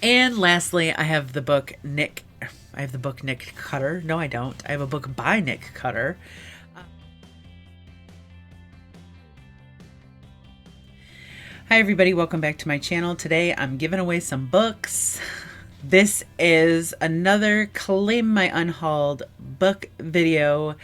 And lastly, I have the book Nick Cutter. No, I don't. I have a book by Nick Cutter. Hi everybody, welcome back to my channel. Today I'm giving away some books. This is another Claim My Unhauled book video.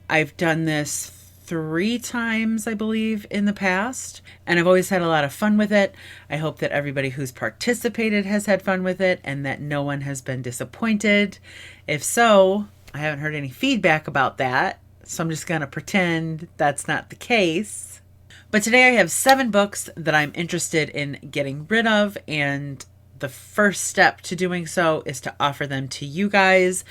I've done this 3 times, I believe, in the past, and I've always had a lot of fun with it. I hope that everybody who's participated has had fun with it and that no one has been disappointed. If so, I haven't heard any feedback about that, so I'm just going to pretend that's not the case. But today I have 7 books that I'm interested in getting rid of, and the first step to doing so is to offer them to you guys.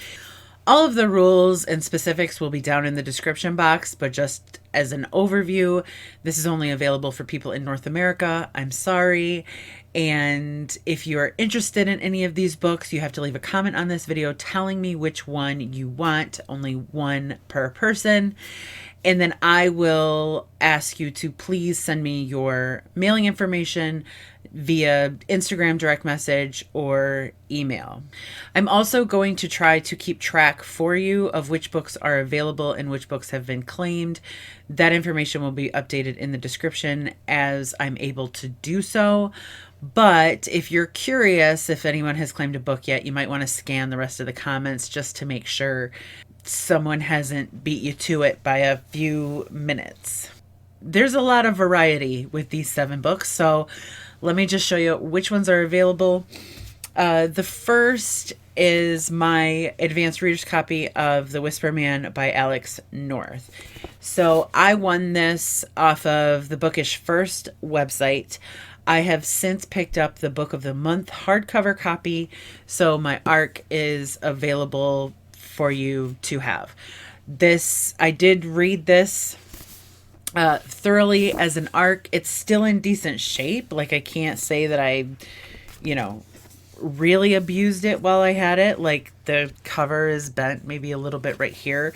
All of the rules and specifics will be down in the description box, but just as an overview, this is only available for people in North America. I'm sorry. And if you're interested in any of these books, you have to leave a comment on this video telling me which one you want, only one per person. And then I will ask you to please send me your mailing information via Instagram direct message or email. I'm also going to try to keep track for you of which books are available and which books have been claimed. That information will be updated in the description as I'm able to do so. But if you're curious if anyone has claimed a book yet, you might want to scan the rest of the comments just to make sure someone hasn't beat you to it by a few minutes. There's a lot of variety with these 7 books, so let me just show you which ones are available. The first is my advanced reader's copy of The Whisper Man by Alex North. So I won this off of the Bookish First website. I have since picked up the Book of the Month hardcover copy, so my ARC is available for you to have. This, I did read this thoroughly as an ARC. It's still in decent shape. Like, I can't say that I, really abused it while I had it. Like, the cover is bent maybe a little bit right here,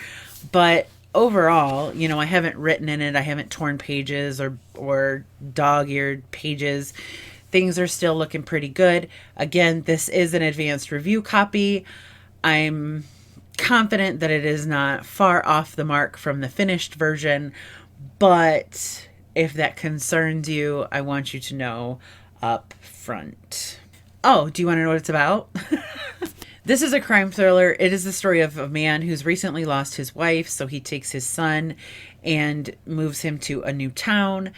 but overall, I haven't written in it. I haven't torn pages or dog-eared pages. Things are still looking pretty good. Again, this is an advanced review copy. I'm confident that it is not far off the mark from the finished version, but if that concerns you, I want you to know up front. Oh, do you want to know what it's about? This is a crime thriller. It is the story of a man who's recently lost his wife, so he takes his son and moves him to a new town.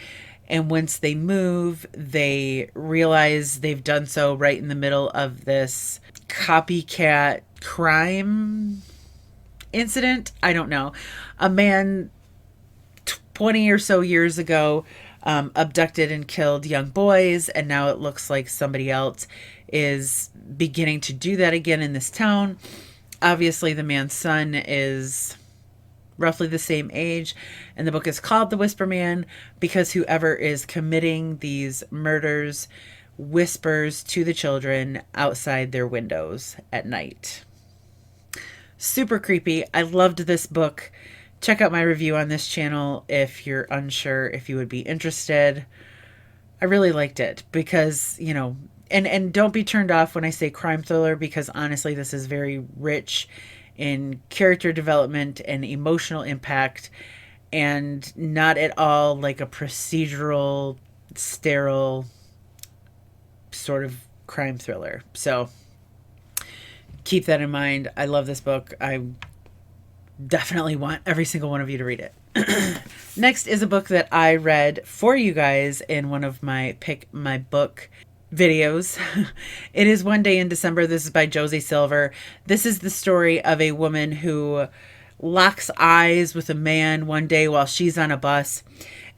And once they move, they realize they've done so right in the middle of this copycat crime incident. I don't know. A man 20 or so years ago abducted and killed young boys, and now it looks like somebody else is beginning to do that again in this town. Obviously, the man's son is roughly the same age, and the book is called The Whisper Man because whoever is committing these murders whispers to the children outside their windows at night. Super creepy. I loved this book. Check out my review on this channel if you're unsure if you would be interested. I really liked it because, and don't be turned off when I say crime thriller, because honestly, this is very rich in character development and emotional impact, and not at all like a procedural, sterile sort of crime thriller. So keep that in mind. I love this book. I definitely want every single one of you to read it. Next is a book that I read for you guys in one of my Pick My Book videos. It is One Day in December. This is by Josie Silver. This is the story of a woman who locks eyes with a man one day while she's on a bus,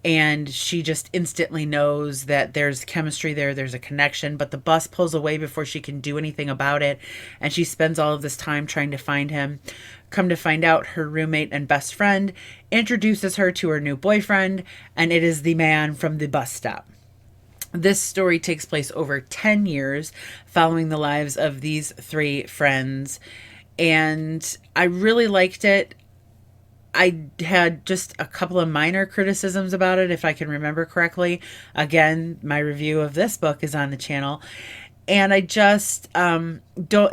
and she just instantly knows that there's chemistry there, there's a connection, but the bus pulls away before she can do anything about it, and she spends all of this time trying to find him. Come to find out, her roommate and best friend introduces her to her new boyfriend, and it is the man from the bus stop. This story takes place over 10 years, following the lives of these 3 friends, and I really liked it. I had just a couple of minor criticisms about it, if I can remember correctly. Again, my review of this book is on the channel. And I just don't,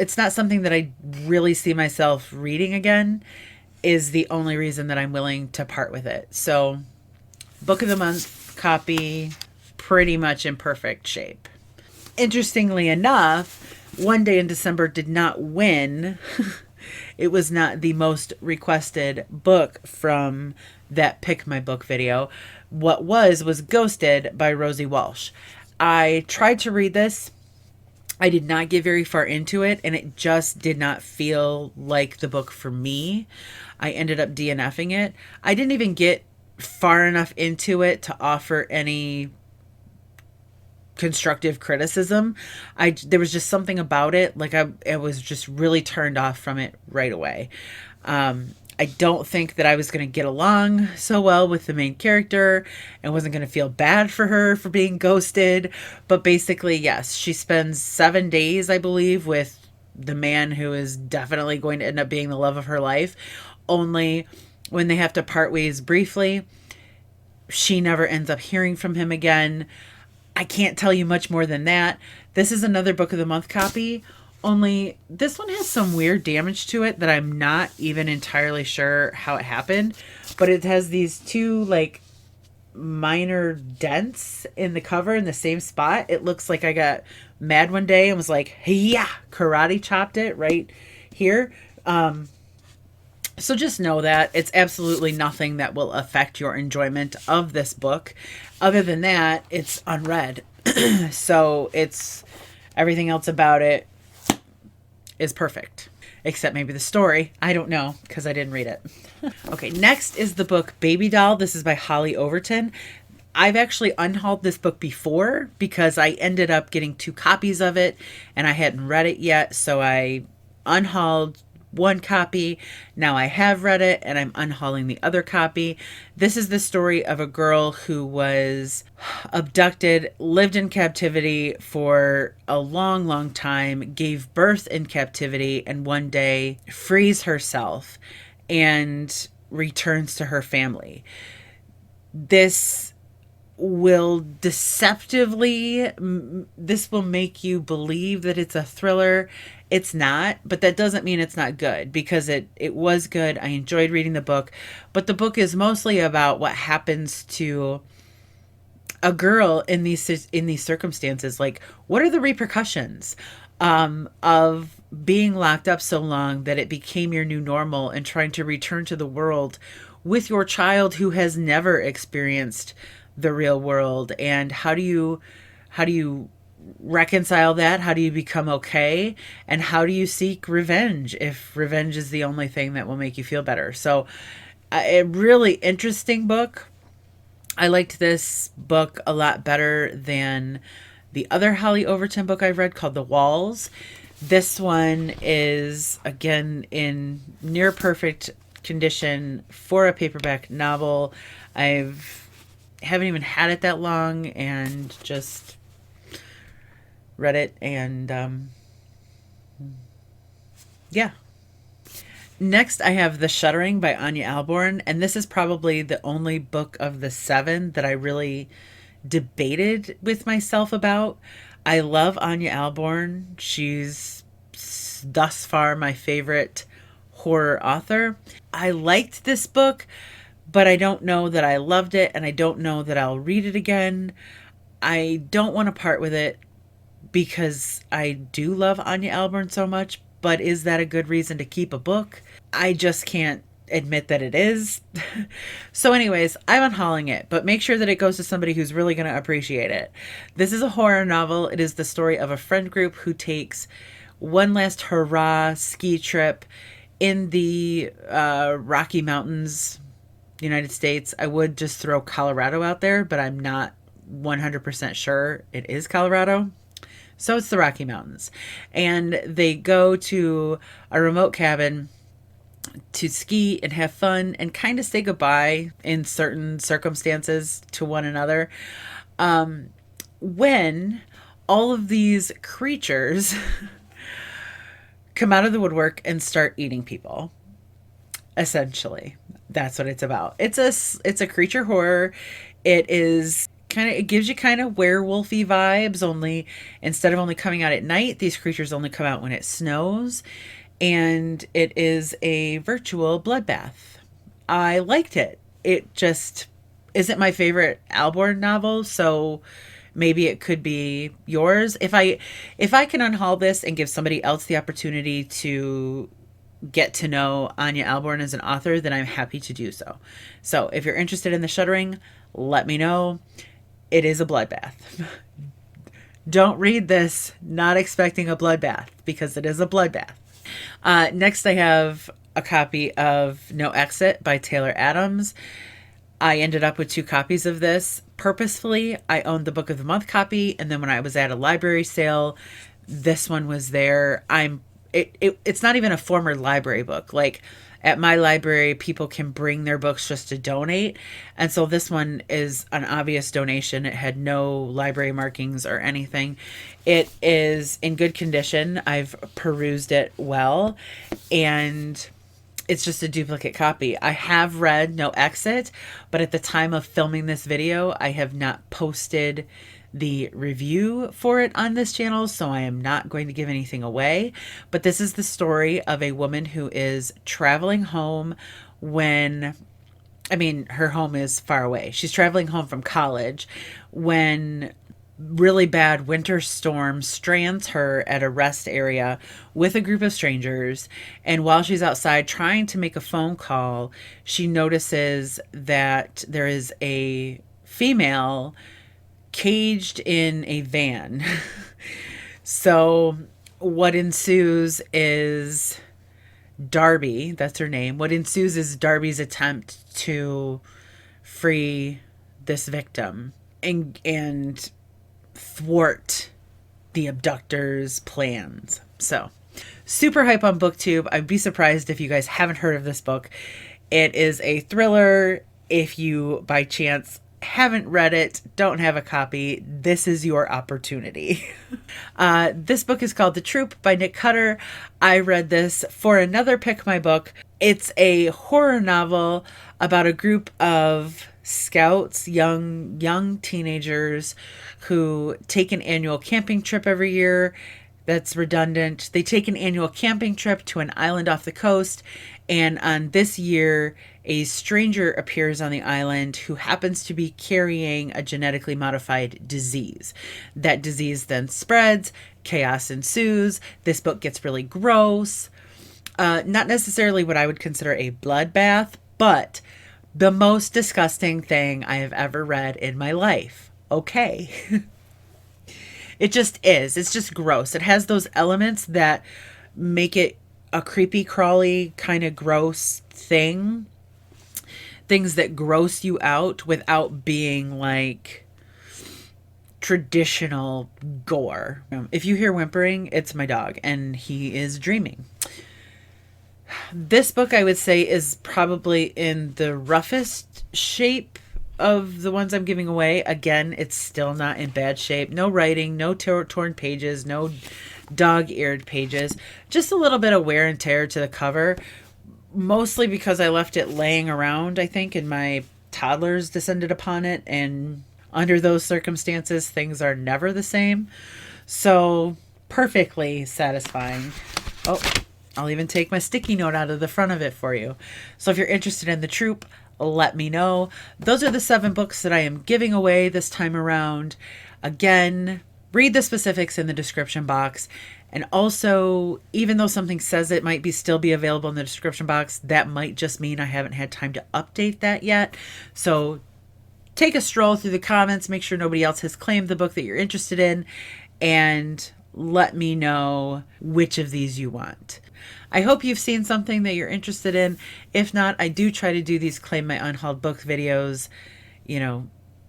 it's not something that I really see myself reading again, is the only reason that I'm willing to part with it. So, book of the month copy, pretty much in perfect shape. Interestingly enough, One Day in December did not win. It was not the most requested book from that Pick My Book video. What was Ghosted by Rosie Walsh. I tried to read this. I did not get very far into it, and it just did not feel like the book for me. I ended up DNFing it. I didn't even get far enough into it to offer any constructive criticism. There was just something about it, like I was just really turned off from it right away. I don't think that I was going to get along so well with the main character and wasn't going to feel bad for her for being ghosted. But basically, yes, she spends 7 days, I believe, with the man who is definitely going to end up being the love of her life. Only when they have to part ways briefly, she never ends up hearing from him again. I can't tell you much more than that. This is another Book of the Month copy. Only this one has some weird damage to it that I'm not even entirely sure how it happened. But it has these two like minor dents in the cover in the same spot. It looks like I got mad one day and was like, yeah, karate chopped it right here. So just know that it's absolutely nothing that will affect your enjoyment of this book. Other than that, it's unread. So it's everything else about it is perfect. Except maybe the story. I don't know because I didn't read it. Okay, next is the book Baby Doll. This is by Holly Overton. I've actually unhauled this book before because I ended up getting 2 copies of it and I hadn't read it yet. So I unhauled 1 copy. Now I have read it and I'm unhauling the other copy. This is the story of a girl who was abducted, lived in captivity for a long, long time, gave birth in captivity, and one day frees herself and returns to her family. This will make you believe that it's a thriller. It's not, but that doesn't mean it's not good, because it was good. I enjoyed reading the book, but the book is mostly about what happens to a girl in these circumstances. Like, what are the repercussions of being locked up so long that it became your new normal, and trying to return to the world with your child who has never experienced the real world? And how do you reconcile that? How do you become okay? And how do you seek revenge if revenge is the only thing that will make you feel better? So a really interesting book. I liked this book a lot better than the other Holly Overton book I've read called The Walls. This one is, again, in near perfect condition for a paperback novel. Haven't even had it that long and just read it, and yeah. Next, I have The Shuttering by Anya Alborn, and this is probably the only book of the 7 that I really debated with myself about. I love Anya Alborn. She's thus far my favorite horror author. I liked this book, but I don't know that I loved it, and I don't know that I'll read it again. I don't want to part with it because I do love Anya Alborn so much, but is that a good reason to keep a book? I just can't admit that it is. So anyways, I'm unhauling it, but make sure that it goes to somebody who's really going to appreciate it. This is a horror novel. It is the story of a friend group who takes one last hurrah ski trip in the Rocky Mountains, United States. I would just throw Colorado out there, but I'm not 100% sure it is Colorado. So it's the Rocky Mountains. And they go to a remote cabin to ski and have fun and kind of say goodbye in certain circumstances to one another. When all of these creatures come out of the woodwork and start eating people. Essentially, that's what it's about. It's a creature horror. It is it gives you kind of werewolfy vibes, only instead of only coming out at night, these creatures only come out when it snows. And it is a virtual bloodbath. I liked it. It just isn't my favorite Alborn novel, so maybe it could be yours. If I can unhaul this and give somebody else the opportunity to get to know Anya Alborn as an author, then I'm happy to do so. So if you're interested in the Shuttering, let me know. It is a bloodbath. Don't read this not expecting a bloodbath, because it is a bloodbath. Next, I have a copy of No Exit by Taylor Adams. I ended up with 2 copies of this. Purposefully, I owned the Book of the Month copy, and then when I was at a library sale, this one was there. It's not even a former library book. Like, at my library, people can bring their books just to donate. And so this one is an obvious donation. It had no library markings or anything. It is in good condition. I've perused it well. And it's just a duplicate copy. I have read No Exit, but at the time of filming this video, I have not posted the review for it on this channel, so I am not going to give anything away. But this is the story of a woman who is traveling home when, I mean, her home is far away. She's traveling home from college when really bad winter storm strands her at a rest area with a group of strangers. And while she's outside trying to make a phone call, she notices that there is a female caged in a van. So what ensues is Darby, that's her name. What ensues is Darby's attempt to free this victim and thwart the abductor's plans. So super hype on booktube. I'd be surprised if you guys haven't heard of this book. It is a thriller. If you by chance haven't read it, don't have a copy, this is your opportunity. This book is called The Troop by Nick Cutter. I read this for another Pick My Book. It's a horror novel about a group of scouts, young teenagers who take an annual camping trip every year. That's redundant. They take an annual camping trip to an island off the coast, and on this year, a stranger appears on the island who happens to be carrying a genetically modified disease. That disease then spreads, chaos ensues, this book gets really gross. Not necessarily what I would consider a bloodbath, but the most disgusting thing I have ever read in my life. Okay. It just is. It's just gross. It has those elements that make it a creepy, crawly, kind of gross thing. Things that gross you out without being like traditional gore. If you hear whimpering, it's my dog and he is dreaming. This book, I would say, is probably in the roughest shape of the ones I'm giving away. Again, it's still not in bad shape. No writing, no torn pages, no dog-eared pages. Just a little bit of wear and tear to the cover. Mostly because I left it laying around, I think, and my toddlers descended upon it. And under those circumstances, things are never the same. So, perfectly satisfying. Oh, I'll even take my sticky note out of the front of it for you. So if you're interested in The Troop, let me know. Those are the 7 books that I am giving away this time around. Again, read the specifics in the description box. And also, even though something says it might still be available in the description box, that might just mean I haven't had time to update that yet. So take a stroll through the comments, make sure nobody else has claimed the book that you're interested in, and let me know which of these you want. I hope you've seen something that you're interested in. If not, I do try to do these Claim My Unhauled Book videos,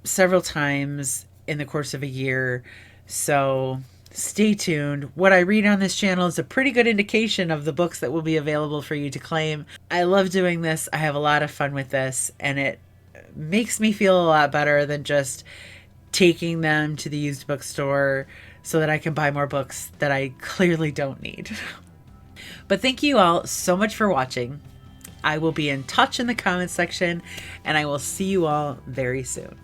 several times in the course of a year. So stay tuned. What I read on this channel is a pretty good indication of the books that will be available for you to claim. I love doing this. I have a lot of fun with this, and it makes me feel a lot better than just taking them to the used bookstore so that I can buy more books that I clearly don't need. But thank you all so much for watching. I will be in touch in the comments section, and I will see you all very soon.